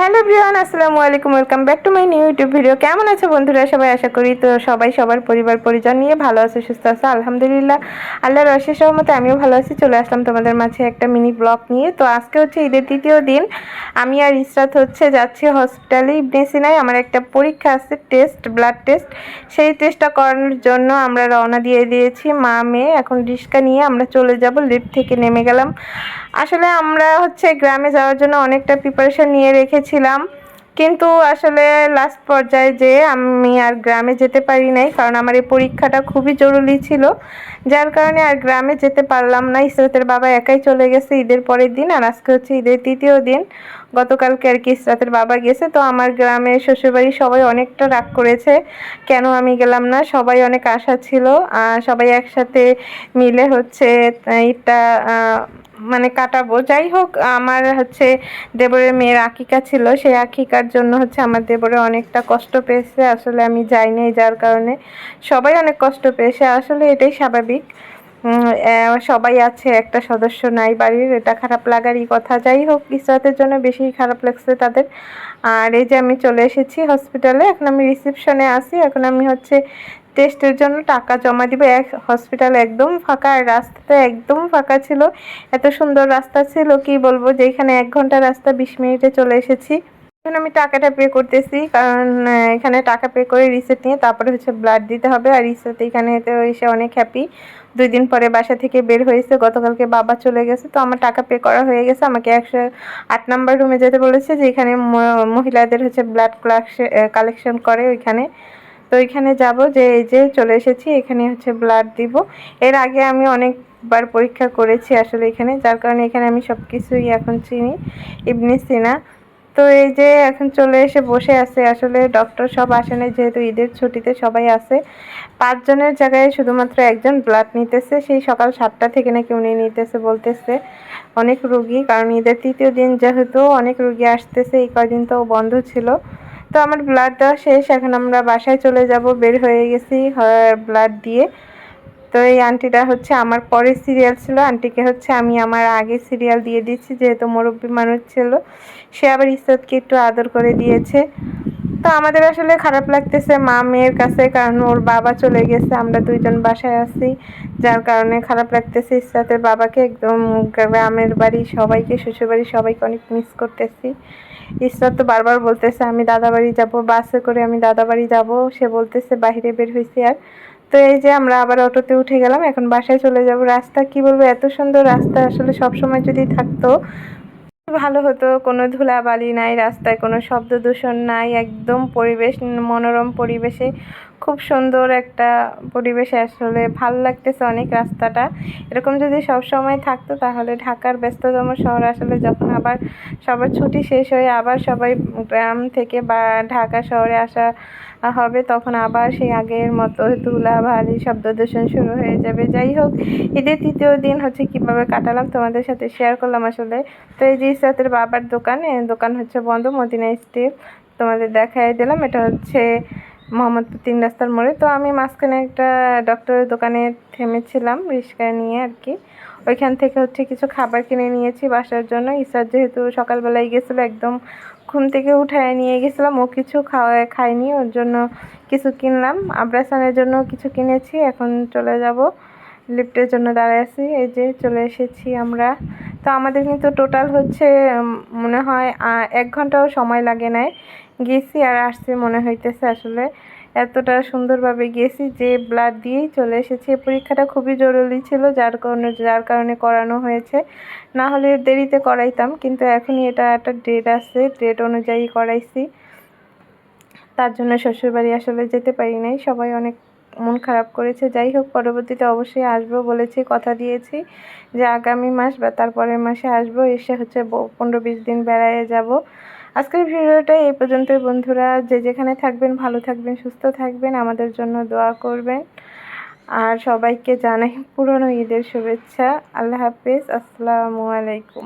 Hello everyone, আসসালামু আলাইকুম। Welcome back to my new YouTube video. কেমন আছে বন্ধুরা সবাই? আশা করি তো সবাই সবার পরিবার পরিজন নিয়ে ভালো আছে, সুস্থ আছে, আলহামদুলিল্লাহ। আল্লাহর অশেষ রহমতে আমিও ভালো আছি। চলে আসলাম তোমাদের মাঝে একটা মিনি ব্লগ নিয়ে। তো আজকে হচ্ছে ঈদের তৃতীয় দিন। আমি আর ইসরাত যাচ্ছি হসপিটালে ইবনে সিনায়। আমার একটা পরীক্ষা আছে, ব্লাড টেস্ট। সেই টেস্টটা করানোর জন্য আমরা রওনা দিয়ে দিয়েছি মা মেয়ে। এখন রিক্সা নিয়ে আমরা চলে যাব। লিফট থেকে নেমে গেলাম। আসলে আমরা গ্রামে যাওয়ার জন্য অনেকটা প্রিপারেশন নিয়ে রেখেছিলাম, কিন্তু আসলে লাস্ট পর্যায়ে যে আমি আর গ্রামে যেতে পারি নাই, কারণ আমার এই পরীক্ষাটা খুবই জরুরি ছিল। যার কারণে আর গ্রামে যেতে পারলাম না। ইসরাতের বাবা একাই চলে গেছে ঈদের পরের দিন, আর আজকে হচ্ছে ঈদের তৃতীয় দিন। গতকালকে আর কি ইসরাতের বাবা গেছে। তো আমার গ্রামে শ্বশুরবাড়ির সবাই অনেকটা রাগ করেছে কেন আমি গেলাম না। সবাই অনেক আশা ছিল, সবাই একসাথে মিলে ঈদটা মানে কাটাবো। যাই হোক, আমার দেবরের মেয়ের আকিকা ছিল, সেই আকিকার জন্য আমার দেবরে অনেকটা কষ্ট পেয়েছে। আসলে আমি যাই নাই, যার কারণে সবাই অনেক কষ্ট পেয়েছে। আসলে এটাই স্বাভাবিক। সবাই আছে, একটা সদস্য নাই বাড়ির, এটা খারাপ লাগারই কথা। যাই হোক, ইসরাতের জন্য বেশি খারাপ লাগছে তাদের। আর এই যে আমি চলে এসেছি হসপিটালে। এখন আমি রিসেপশনে আছি। এখন আমি টেস্টের জন্য টাকা জমা দিব। হসপিটাল একদম ফাঁকা, আর রাস্তাটা একদম ফাঁকা ছিল। এত সুন্দর রাস্তা ছিল কি বলবো, যে এখানে 1 ঘন্টা রাস্তা 20 মিনিটে চলে এসেছি। এখন আমি টাকাটা পে করতেছি, কারণ এখানে টাকা পে করে রিসিট নিয়ে তারপরে ব্লাড দিতে হবে। আর রিসিট এখানে এসে অনেক হ্যাপি। 2 দিন পরে বাসা থেকে বের হয়েছে। গতকালকে বাবা চলে গেছে, তো আমার টাকা পে করা হয়ে গেছে। আমাকে 108 নম্বর রুমে যেতে বলেছে, যে এখানে মহিলাদের ব্লাড কালেকশন করে ওইখানে। তো এখানে যাব, যে এই যে চলে এসেছি, এখানে ব্লাড দিব। এর আগে আমি অনেকবার পরীক্ষা করেছি আসলে এখানে, যার কারণে এখানে আমি সব কিছুই এখন চিনি, ইবনে সিনা। তো এই যে এখন চলে এসে বসে আছে। আসলে ডক্টর সব আসে নাই, যেহেতু ঈদের ছুটিতে সবাই আছে। 5 জনের জায়গায় শুধুমাত্র একজন ব্লাড নিতেছে। সেই সকাল 7টা থেকে নাকি উনি নিতেছে বলতেছে। অনেক রুগী, কারণ ঈদের তৃতীয় দিন যেহেতু অনেক রুগী আসতেছে। এই কয়দিন তো বন্ধ ছিল। তো আমার ব্লাড দেওয়া শেষ। এখন আমরা বাসায় চলে যাব। বের হয়ে গেছি ব্লাড দিয়ে। তো এই আন্টিটা আমার পরে সিরিয়াল ছিল। আন্টিকে আমি আমার আগে সিরিয়াল দিয়ে দিচ্ছি, যেহেতু মুরব্বী মানুষ ছিল। সে আবার ইসরাতকে একটু আদর করে দিয়েছে। তো আমাদের আসলে খারাপ লাগতেছে মা মেয়ের কাছে, কারণ ওর বাবা চলে গেছে, আমরা 2জন বাসায় আছি। যার কারণে খারাপ লাগতেছে। ইসরাতের বাবাকে, একদম গ্রামের বাড়ি সবাইকে, শ্বশুরবাড়ি সবাইকে অনেক মিস করতেছি। ইসরাত তো বারবার বলতেছে আমি দাদা বাড়ি যাবো, বাসে করে আমি দাদা বাড়ি যাবো। সে বলতেছে বাইরে বের হয়েছি। আর তো এই যে আমরা আবার অটোতে উঠে গেলাম, এখন বাসায় চলে যাব। রাস্তা কি বলবো, এত সুন্দর রাস্তা। আসলে সব সময় যদি থাকতো ভালো হতো। কোনো ধুলাবালি নাই রাস্তায়, কোনো শব্দ দূষণ নাই, একদম পরিবেশ মনোরম পরিবেশে, খুব সুন্দর একটা পরিবেশে। আসলে ভালো লাগতেছে অনেক রাস্তাটা। এরকম যদি সব সময় থাকতো, তাহলে ঢাকার ব্যস্ততম শহর আসলে যখন আবার সবার ছুটি শেষ হয়ে আবার সবাই গ্রাম থেকে বা ঢাকা শহরে আসা হবে, তখন আবার সেই আগের মতো ধুলাবালি শব্দ দূষণ শুরু হয়ে যাবে। যাই হোক, ঈদের তৃতীয় দিন কিভাবে কাটালাম তোমাদের সাথে শেয়ার করলাম আসলে। তো এই যে ইসরাতের বাবার দোকান, দোকান বন্ধ, মদিনা স্টিল। তোমাদের দেখাই দিলাম। এটা মোহাম্মদপুর 3 রাস্তার মোড়ে। তো আমি মাঝখানে একটা ডক্টরের দোকানে থেমেছিলাম রিক্সায় নিয়ে আর কি। ওইখান থেকে কিছু খাবার কিনে নিয়েছি বাসার জন্য। ইসরাত যেহেতু সকালবেলায় গেছিলো, একদম ঘুম থেকে উঠায় নিয়ে গেছিলাম, ও কিছু খায়নি, ওর জন্য কিছু কিনলাম। আব্রাসানের জন্য কিছু কিনেছি। এখন চলে যাব, লিফটের জন্য দাঁড়ায় আছি। এই যে চলে এসেছি আমরা। তো আমাদের কিন্তু টোটাল মনে হয় 1 ঘন্টাও সময় লাগে নাই। গেছি আর আসছি মনে হইতেছে। আসলে এতটা সুন্দরভাবে গেছি যে ব্লাড দিয়েই চলে এসেছি। পরীক্ষাটা খুবই জরুরি ছিল, যার কারণে করানো হয়েছে। না হলে দেরিতে করাইতাম, কিন্তু এখনই এটা একটা ডেট আছে, ডেট অনুযায়ী করাইছি। তার জন্য শ্বশুরবাড়ি আসলে যেতে পারি নাই। সবাই অনেক মন খারাপ করেছে। যাই হোক, পরবর্তীতে অবশ্যই আসবো বলেছি, কথা দিয়েছি যে আগামী মাস বা তারপরের মাসে আসবো। এসে 15-20 দিন বেড়ায় যাব। আজকের ভিডিওটা এই পর্যন্তই বন্ধুরা। যে যেখানে থাকবেন ভালো থাকবেন, সুস্থ থাকবেন, আমাদের জন্য দোয়া করবেন। আর সবাইকে জানাই পুরনো ঈদের শুভেচ্ছা। আল্লাহ হাফেজ, আসসালামু আলাইকুম।